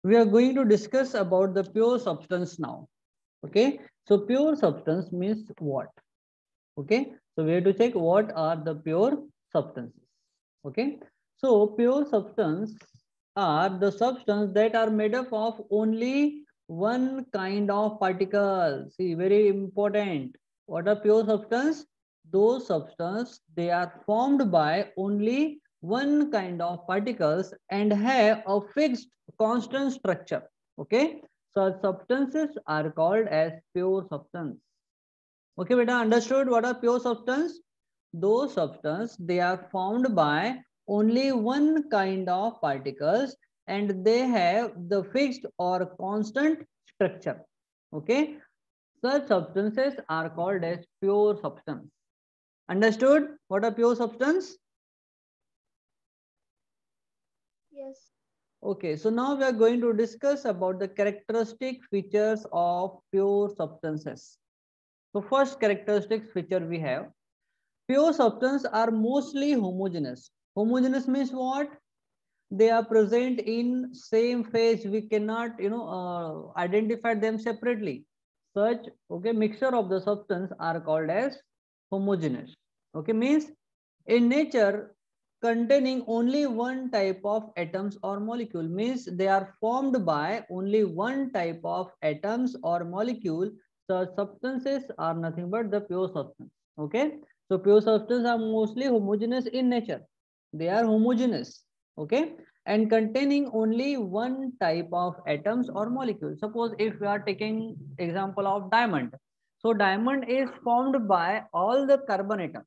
We are going to discuss about the pure substance now. Okay, so pure substance means what? Okay, so we have to check what are the pure substances. Okay, so pure substance are the substance that are made up of only one kind of particle. See, very important. What are pure substance? Those substance they are formed by only one kind of particles and have a fixed constant structure. Okay, so substances are called as pure substance. Okay, beta, understood what are pure substance? Those substance they are formed by only one kind of particles and they have the fixed or constant structure. Okay, such substances are called as pure substance. Understood what are pure substance? Yes. Okay, so now we are going to discuss about the characteristic features of pure substances. So first characteristic feature we have, pure substances are mostly homogeneous. Homogeneous means what? They are present in same phase. We cannot, identify them separately. Such mixture of the substance are called as homogeneous. Okay, means in nature containing only one type of atoms or molecule, means they are formed by only one type of atoms or molecule. Such substances are nothing but the pure substance. Okay, so pure substances are mostly homogeneous in nature. They are homogeneous. Okay, and containing only one type of atoms or molecules. Suppose if we are taking example of diamond, so diamond is formed by all the carbon atoms.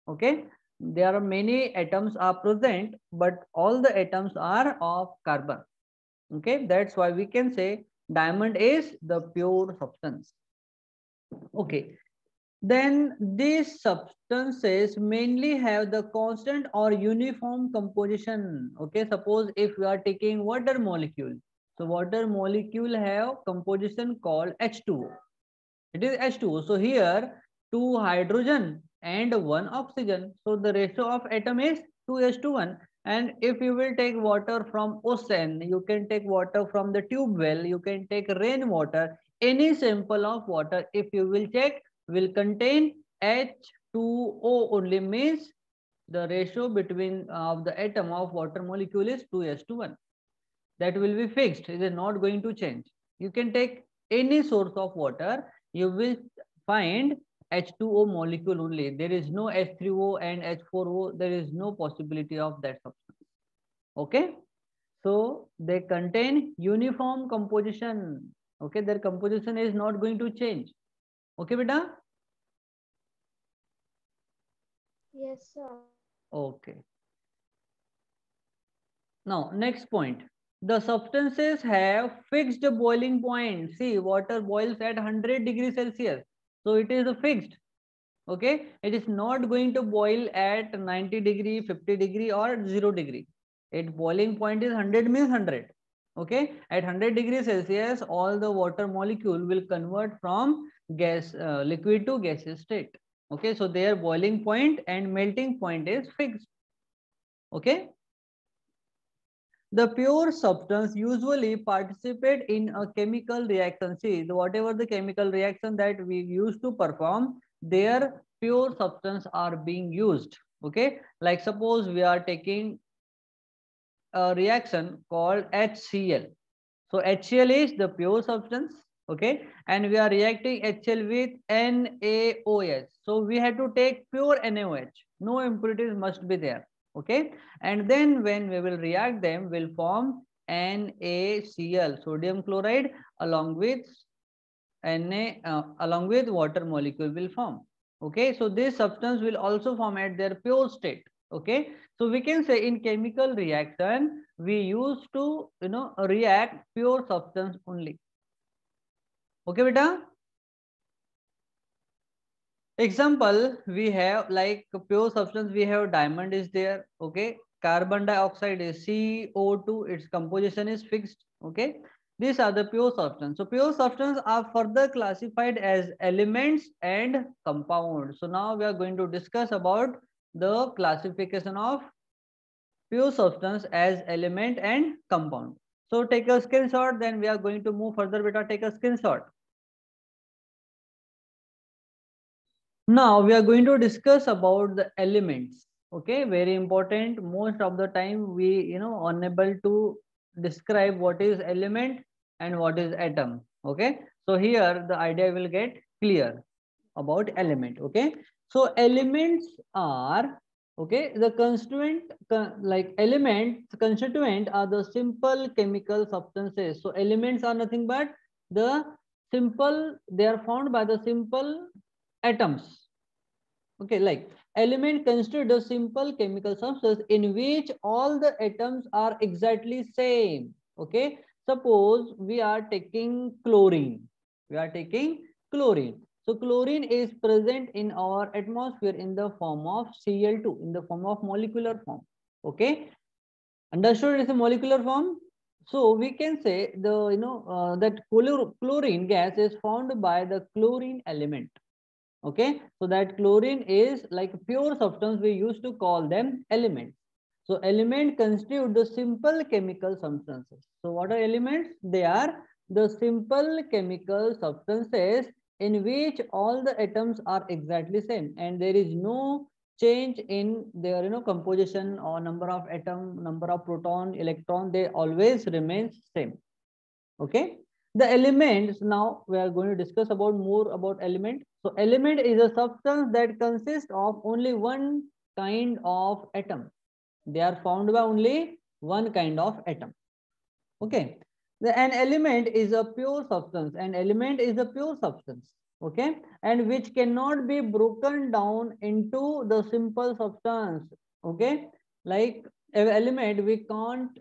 Okay, there are many atoms are present but all the atoms are of carbon. Okay, that's why we can say diamond is the pure substance. Okay, then these substances mainly have the constant or uniform composition. Okay, suppose if we are taking water molecule, so water molecule have composition called H2O. It is H2O. So here two hydrogen and one oxygen. So the ratio of atom is 2:1. And if you will take water from ocean, you can take water from the tube well, you can take rainwater, any sample of water, if you will check, will contain H2O only, means the ratio between of the atom of water molecule is 2:1. That will be fixed. It is not going to change. You can take any source of water, you will find H2O molecule only. There is no H3O and H4O. There is no possibility of that substance. Okay. So they contain uniform composition. Okay. Their composition is not going to change. Okay, beta? Yes, sir. Okay. Now, next point. The substances have fixed boiling point. See, water boils at 100 degrees Celsius. So it is fixed. Okay. It is not going to boil at 90 degree, 50 degree or 0 degree. Its boiling point is 100 means 100. Okay. At 100 degrees Celsius, all the water molecule will convert from liquid to gaseous state. Okay. So their boiling point and melting point is fixed. Okay. The pure substance usually participate in a chemical reaction. See, whatever the chemical reaction that we used to perform, their pure substance are being used. Okay, like suppose we are taking a reaction called HCl. So HCl is the pure substance. Okay, and we are reacting HCl with NaOH. So we have to take pure NaOH. No impurities must be there. Okay, and then when we will react them, will form NaCl, sodium chloride, along with along with water molecule will form. Okay, so this substance will also form at their pure state. Okay, so we can say in chemical reaction we used to react pure substance only. Okay, beta. Example, we have like pure substance, we have diamond is there. Okay, carbon dioxide is CO2, its composition is fixed. Okay, these are the pure substance. So pure substance are further classified as elements and compounds. So now we are going to discuss about the classification of pure substance as element and compound. So take a screenshot, then we are going to move further. Beta, take a screenshot. Now we are going to discuss about the elements. Okay, very important. Most of the time we unable to describe what is element and what is atom. Okay, so here the idea will get clear about element. Okay, so elements are, okay, the constituent, like elements constituent are the simple chemical substances. So elements are nothing but the simple, they are found by the simple atoms. Okay, like element constitute a simple chemical substance in which all the atoms are exactly same. Okay, suppose we are taking chlorine. We are taking chlorine. So chlorine is present in our atmosphere in the form of Cl2, in the form of molecular form. Okay, understood? It's a molecular form. So we can say the that chlorine gas is formed by the chlorine element. Okay, so that chlorine is like pure substance, we used to call them elements. So element constitute the simple chemical substances. So what are elements? They are the simple chemical substances in which all the atoms are exactly same and there is no change in their composition or number of atom, number of proton, electron, they always remain same. Okay, the elements, now we are going to discuss about more about element. So element is a substance that consists of only one kind of atom. They are found by only one kind of atom. Okay, an element is a pure substance. An element is a pure substance. Okay, and which cannot be broken down into the simple substance. Okay, like an element we can't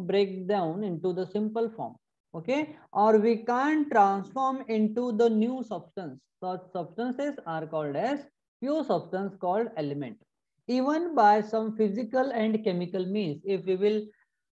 break down into the simple form. Okay, or we can't transform into the new substance. Such substances are called as pure substance, called element. Even by some physical and chemical means, if we will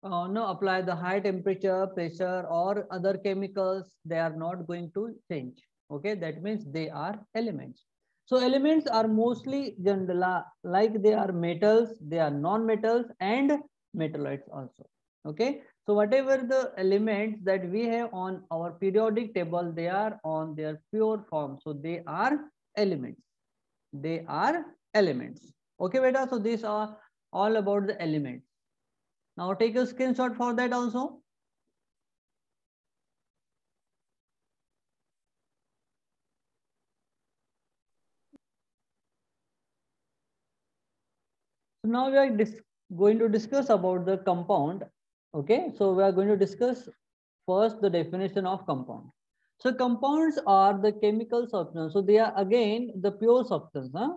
no apply the high temperature, pressure or other chemicals, they are not going to change. Okay, that means they are elements. So elements are mostly general, like they are metals, they are non-metals and metalloids also. Okay, so whatever the elements that we have on our periodic table, they are on their pure form, so they are elements. They are elements. Okay beta, so these are all about the elements. Now take a screenshot for that also. So now we are going to discuss about the compound. Okay, so we are going to discuss first the definition of compound. So compounds are the chemical substance. So they are again the pure substance. Huh?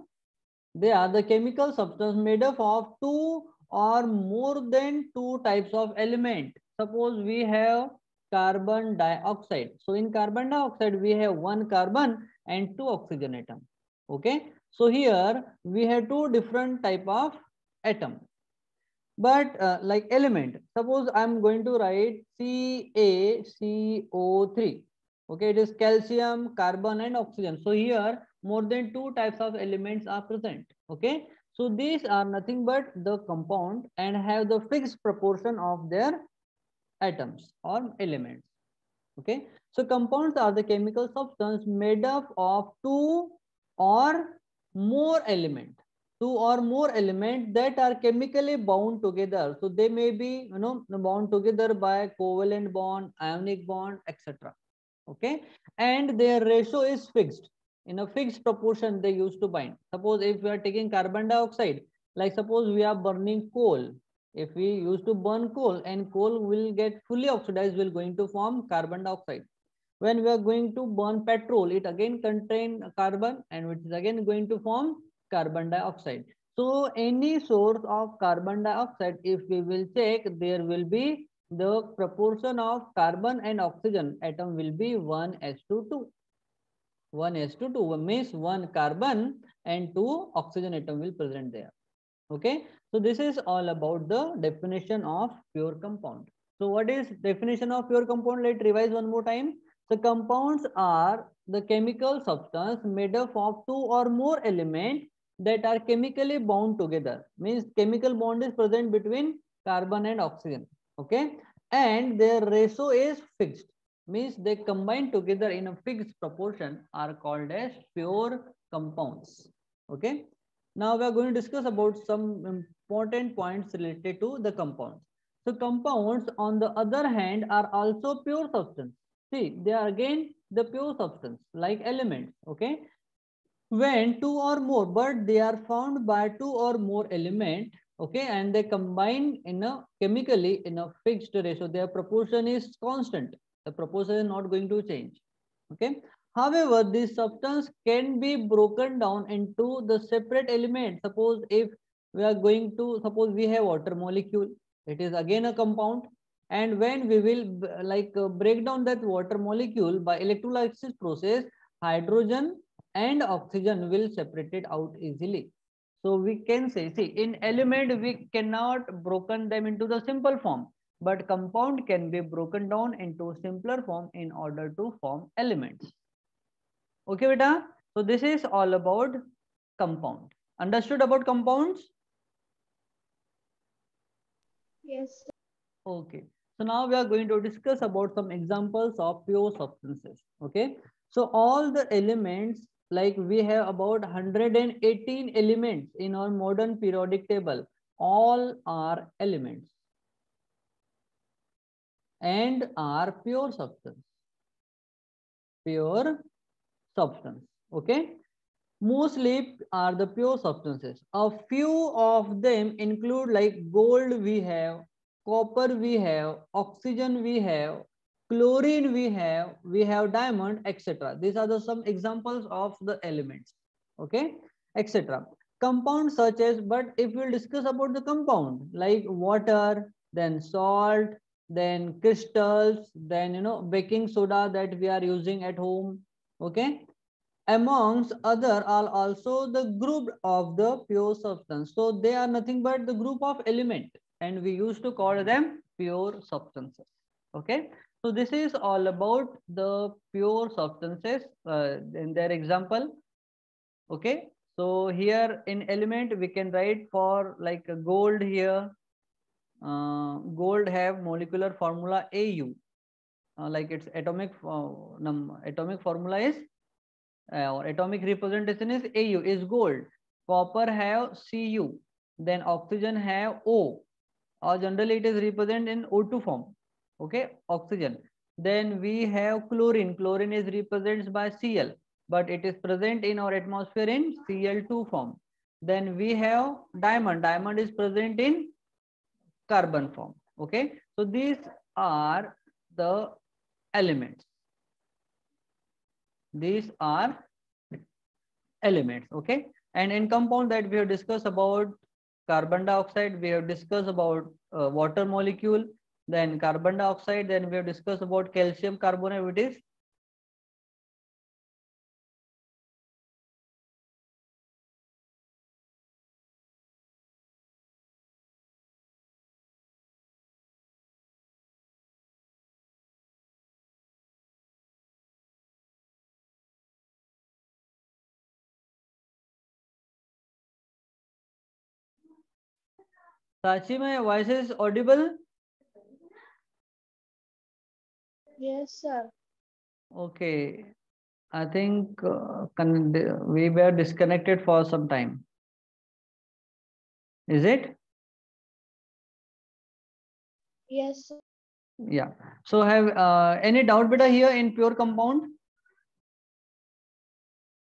They are the chemical substance made up of two or more than two types of element. Suppose we have carbon dioxide. So in carbon dioxide, we have one carbon and two oxygen atom. Okay. So here we have two different type of atom. But like element, suppose I'm going to write CaCO3. Okay, it is calcium, carbon and oxygen. So here more than two types of elements are present. Okay, so these are nothing but the compound and have the fixed proportion of their atoms or elements. Okay, so compounds are the chemical substance made up of two or more elements, two or more elements that are chemically bound together. So they may be bound together by covalent bond, ionic bond, etc. Okay, and their ratio is fixed. In a fixed proportion they used to bind. Suppose if we are taking carbon dioxide, like suppose we are burning coal, if we used to burn coal and coal will get fully oxidized, will going to form carbon dioxide. When we are going to burn petrol, it again contain carbon and which is again going to form carbon dioxide. So any source of carbon dioxide, if we will check, there will be the proportion of carbon and oxygen atom will be 1:2. 1:2 means one carbon and two oxygen atom will present there. Okay, so this is all about the definition of pure compound. So what is definition of pure compound? Let's revise one more time. So compounds are the chemical substance made up of two or more elements that are chemically bound together. Means chemical bond is present between carbon and oxygen. Okay, and their ratio is fixed, means they combine together in a fixed proportion, are called as pure compounds. Okay, now we are going to discuss about some important points related to the compounds. So compounds on the other hand are also pure substance. See, they are again the pure substance like elements. Okay, when two or more, but they are found by two or more element. Okay, and they combine in a chemically in a fixed ratio, their proportion is constant, the proportion is not going to change. Okay, however this substance can be broken down into the separate element. Suppose if we are going to suppose we have water molecule, it is again a compound, and when we will break down that water molecule by electrolysis process, hydrogen and oxygen will separate it out easily. So we can say, see, in element we cannot broken them into the simple form, but compound can be broken down into simpler form in order to form elements. Okay, beta. So this is all about compound. Understood about compounds? Yes. Okay. So now we are going to discuss about some examples of pure substances. Okay. So all the elements, like we have about 118 elements in our modern periodic table, all are elements and are pure substance. Pure substance. Okay. Mostly are the pure substances. A few of them include like gold we have, copper we have, oxygen we have, chlorine we have diamond, etc. These are the some examples of the elements. Okay, etc. Compounds such as, but if we'll discuss about the compound like water, then salt, then crystals, then baking soda that we are using at home. Okay, amongst other are also the group of the pure substance. So they are nothing but the group of element, and we used to call them pure substances. Okay, so this is all about the pure substances in their example. Okay, so here in element we can write for like gold here. Gold have molecular formula AU, like its atomic formula is or atomic representation is AU, is gold. Copper have Cu, then oxygen have O, or generally it is represented in O2 form. Okay, oxygen. Then we have chlorine. Chlorine is represented by Cl, but it is present in our atmosphere in Cl2 form. Then we have diamond. Diamond is present in carbon form. Okay, so these are the elements. These are elements. Okay, and in compound that we have discussed about carbon dioxide, we have discussed about water molecule, then carbon dioxide, then we have discussed about calcium carbonate, which is Sachi, my voice is audible? Yes, sir. Okay, I think we were disconnected for some time. Is it? Yes, sir. Yeah. So have any doubt beta here in pure compound?